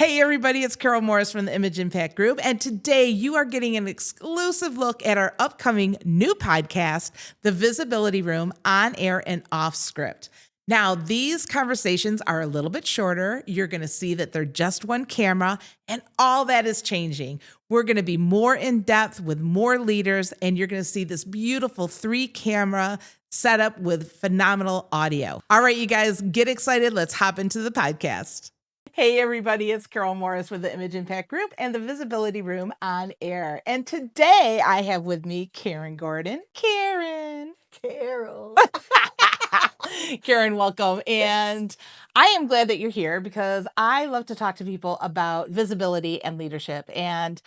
Hey everybody, it's Karyl Morris from the Image Impact Group, and today you are getting an exclusive look at our upcoming new podcast, The Visibility Room, on air and off script. Now, these conversations are a little bit shorter. You're going to see that they're just one camera, and all that is changing. We're going to be more in depth with more leaders, and you're going to see this beautiful 3-camera setup with phenomenal audio. All right, you guys, get excited. Let's hop into the podcast. Hey everybody, it's Karyl Morris with the Image Impact Group and the Visibility Room on air. And today I have with me Karen Gordon. Karyl. Karen, welcome. And I am glad that you're here because I love to talk to people about visibility and leadership. And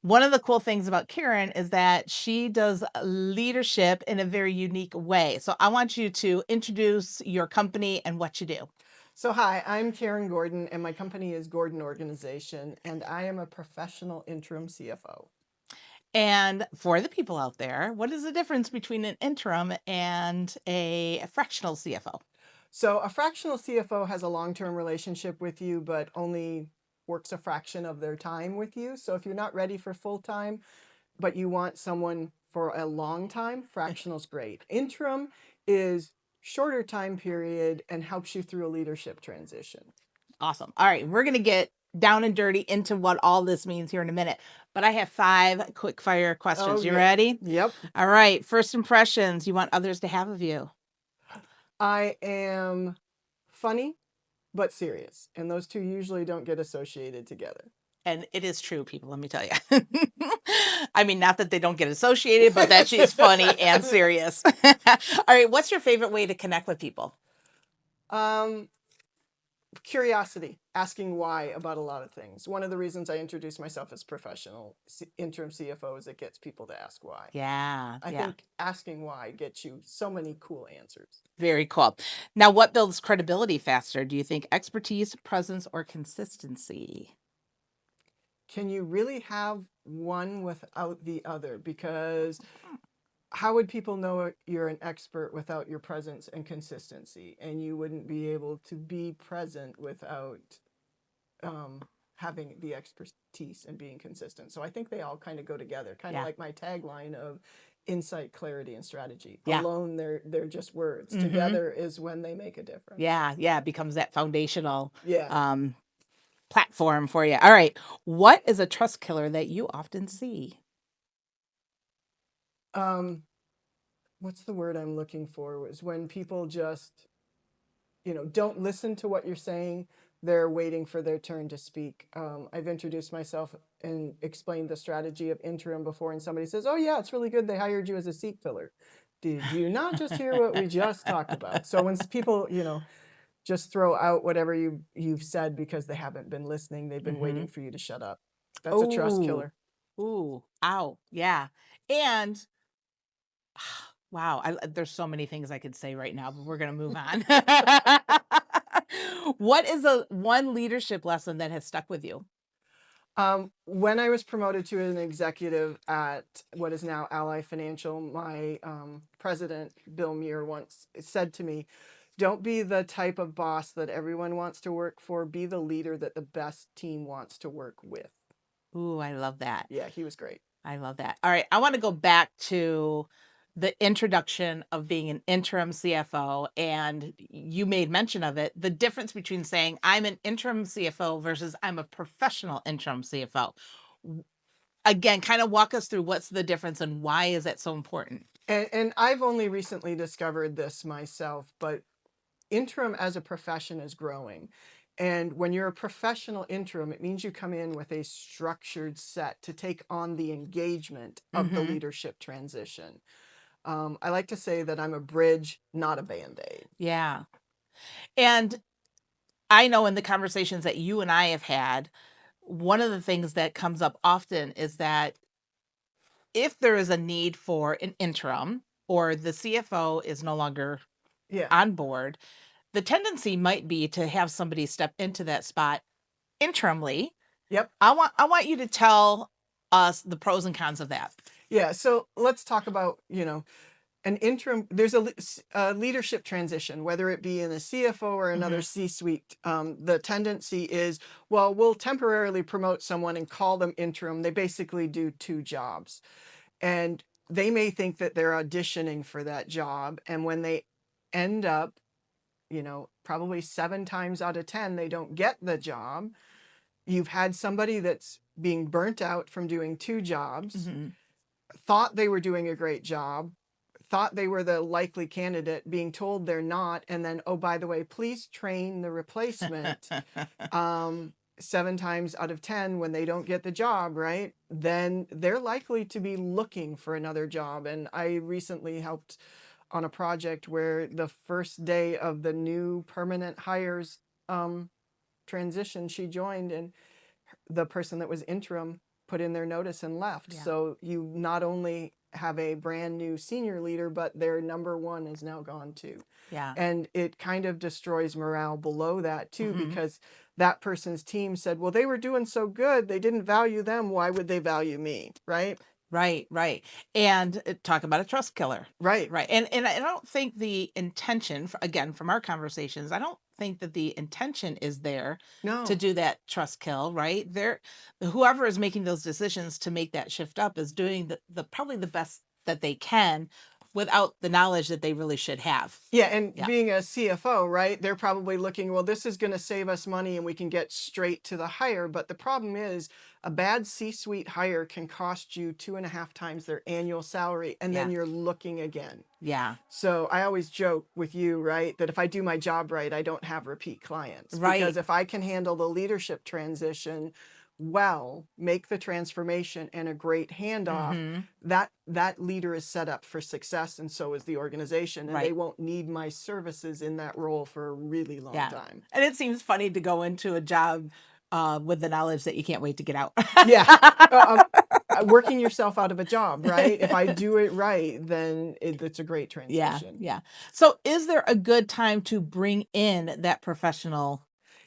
one of the cool things about Karen is that she does leadership in a very unique way. So I want you to introduce your company and what you do. So hi, I'm Karen Gordon and my company is Gordon Organization and I am a professional interim CFO. And for the people out there, what is the difference between an interim and a fractional CFO? So a fractional CFO has a long-term relationship with you, but only works a fraction of their time with you. So if you're not ready for full-time, but you want someone for a long time, fractional's great. Interim is shorter time period and helps you through a leadership transition. Awesome. All right, we're going to get down and dirty into what all this means here in a minute. But I have 5 quick fire questions. Oh, You yeah. ready? Yep. All right. First impressions you want others to have of you. I am funny, but serious. And those two usually don't get associated together. And it is true, people, let me tell you. I mean, not that they don't get associated, but that she's funny and serious. All right. What's your favorite way to connect with people? Curiosity, asking why about a lot of things. One of the reasons I introduce myself as professional interim CFO is it gets people to ask why. Yeah. I think asking why gets you so many cool answers. Very cool. Now, what builds credibility faster? Do you think expertise, presence, or consistency? Can you really have one without the other? Because how would people know you're an expert without your presence and consistency? And you wouldn't be able to be present without having the expertise and being consistent. So I think they all kind of go together, kind of like my tagline of insight, clarity, and strategy. Alone, they're just words. Together is when they make a difference. Yeah, it becomes that foundational platform for you. All right. What is a trust killer that you often see? What's the word I'm looking for? Is when people just, don't listen to what you're saying. They're waiting for their turn to speak. I've introduced myself and explained the strategy of interim before, and somebody says, oh yeah, it's really good. They hired you as a seat filler. Did you not just hear what we just talked about? So when people, just throw out whatever you've said because they haven't been listening, they've been waiting for you to shut up. That's a trust killer. Ooh, ow, yeah. And wow, there's so many things I could say right now, but we're going to move on. What is one leadership lesson that has stuck with you? When I was promoted to an executive at what is now Ally Financial, my president, Bill Muir, once said to me, don't be the type of boss that everyone wants to work for. Be the leader that the best team wants to work with. Ooh, I love that. Yeah, he was great. I love that. All right, I want to go back to the introduction of being an interim CFO, and you made mention of it, the difference between saying I'm an interim CFO versus I'm a professional interim CFO. Again, kind of walk us through what's the difference and why is that so important? And I've only recently discovered this myself, but interim as a profession is growing. And when you're a professional interim, it means you come in with a structured set to take on the engagement of the leadership transition. I like to say that I'm a bridge, not a Band-Aid. Yeah. And I know in the conversations that you and I have had, one of the things that comes up often is that if there is a need for an interim or the CFO is no longer on board, the tendency might be to have somebody step into that spot interimly. Yep. I want you to tell us the pros and cons of that. Yeah. So let's talk about, an interim, there's a leadership transition, whether it be in a CFO or another C-suite. The tendency is, well, we'll temporarily promote someone and call them interim. They basically do 2 jobs. And they may think that they're auditioning for that job. And when they end up, probably 7 times out of 10, they don't get the job. You've had somebody that's being burnt out from doing 2 jobs, thought they were doing a great job, thought they were the likely candidate, being told they're not, and then, oh, by the way, please train the replacement. 7 times out of 10, when they don't get the job, right, then they're likely to be looking for another job. And I recently helped on a project where the first day of the new permanent hires transition, she joined, and the person that was interim put in their notice and left. Yeah. So you not only have a brand new senior leader, but their number 1 is now gone too. Yeah. And it kind of destroys morale below that too, because that person's team said, well, they were doing so good, they didn't value them. Why would they value me? Right. Right. And talk about a trust killer. Right. And I don't think the intention, again, from our conversations, I don't think that the intention is there No. to do that trust kill, right? Whoever is making those decisions to make that shift up is doing the probably the best that they can without the knowledge that they really should have. Yeah, and being a CFO, right, they're probably looking, well, this is going to save us money and we can get straight to the hire. But the problem is, a bad C-suite hire can cost you 2.5 times their annual salary, and then you're looking again. Yeah. So I always joke with you, right, that if I do my job right, I don't have repeat clients. Right. Because if I can handle the leadership transition well, make the transformation and a great handoff, that leader is set up for success, and so is the organization, and they won't need my services in that role for a really long time. And it seems funny to go into a job with the knowledge that you can't wait to get out. Working yourself out of a job, right? If I do it right, then it's a great transition. Yeah. So is there a good time to bring in that professional?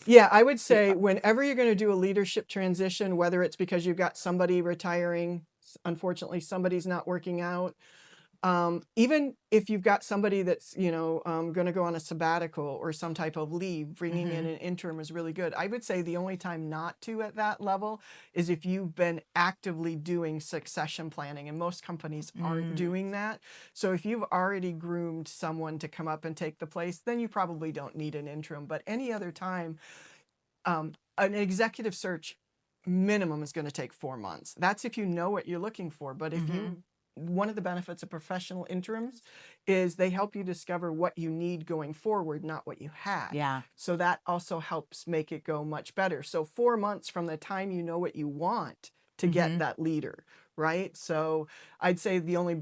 Yeah, I would say whenever you're going to do a leadership transition, whether it's because you've got somebody retiring, unfortunately, somebody's not working out, even if you've got somebody that's, going to go on a sabbatical or some type of leave, bringing in an interim is really good. I would say the only time not to at that level is if you've been actively doing succession planning, and most companies aren't doing that. So if you've already groomed someone to come up and take the place, then you probably don't need an interim. But any other time, an executive search minimum is going to take 4 months. That's if you know what you're looking for. But if one of the benefits of professional interims is they help you discover what you need going forward, not what you had. Yeah. So that also helps make it go much better. So 4 months from the time you know what you want to get that leader, right? So I'd say the only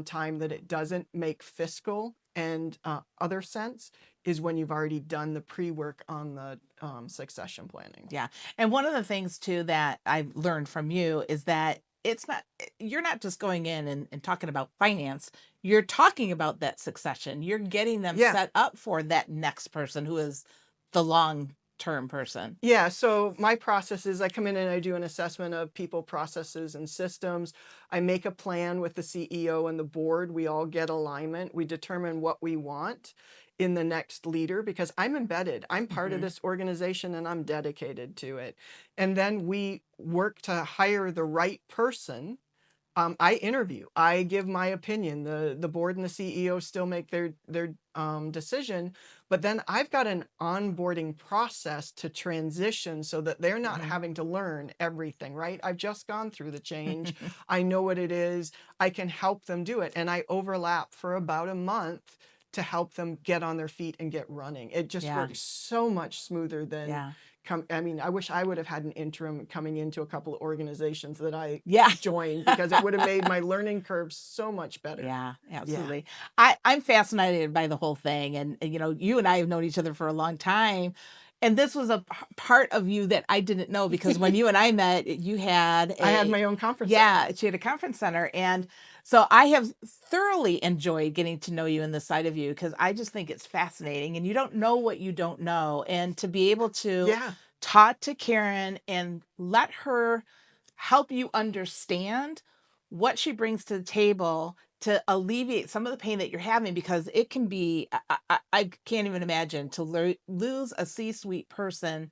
time that it doesn't make fiscal and other sense is when you've already done the pre-work on the succession planning. Yeah. And one of the things too that I've learned from you is that you're not just going in and talking about finance. You're talking about that succession. You're getting them set up for that next person who is the long-term person. Yeah. So my process is I come in and I do an assessment of people, processes, and systems. I make a plan with the CEO and the board. We all get alignment. We determine what we want in the next leader, because I'm embedded. I'm part of this organization and I'm dedicated to it. And then we work to hire the right person. I interview. I give my opinion. The board and the CEO still make their decision, but then I've got an onboarding process to transition so that they're not having to learn everything, right? I've just gone through the change. I know what it is. I can help them do it. And I overlap for about a month to help them get on their feet and get running. It just works so much smoother than I wish I would have had an interim coming into a couple of organizations that I joined, because it would have made my learning curve so much better. Yeah, absolutely. Yeah. I'm fascinated by the whole thing. And, you and I have known each other for a long time. And this was a part of you that I didn't know, because when you and I met, I had my own conference center. Yeah, she had a conference center. And so I have thoroughly enjoyed getting to know you and the side of you, because I just think it's fascinating, and you don't know what you don't know. And to be able to talk to Karen and let her help you understand what she brings to the table to alleviate some of the pain that you're having, because it can be, I can't even imagine to lose a C-suite person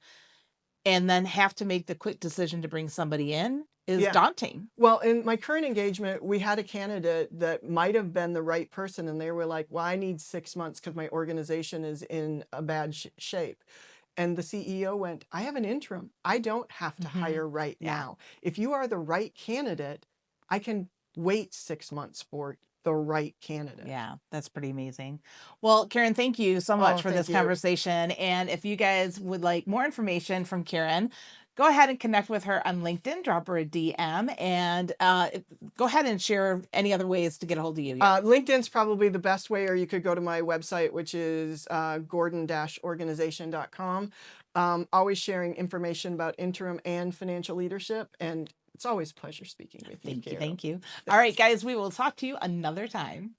and then have to make the quick decision to bring somebody in is Yeah. daunting. Well, in my current engagement, we had a candidate that might have been the right person, and they were like, well, I need 6 months because my organization is in a bad shape. And the CEO went, I have an interim. I don't have to hire right Yeah. now. If you are the right candidate, I can wait 6 months for the right candidate. Yeah, that's pretty amazing. Well, Karen, thank you so much for thank this you. conversation. And if you guys would like more information from Karen, go ahead and connect with her on LinkedIn, drop her a DM, and go ahead and share any other ways to get a hold of you. LinkedIn's probably the best way, or you could go to my website, which is gordon-organization.com. Always sharing information about interim and financial leadership, and it's always a pleasure speaking with you, Thank you. Karyl. Thank you. All right, guys, we will talk to you another time.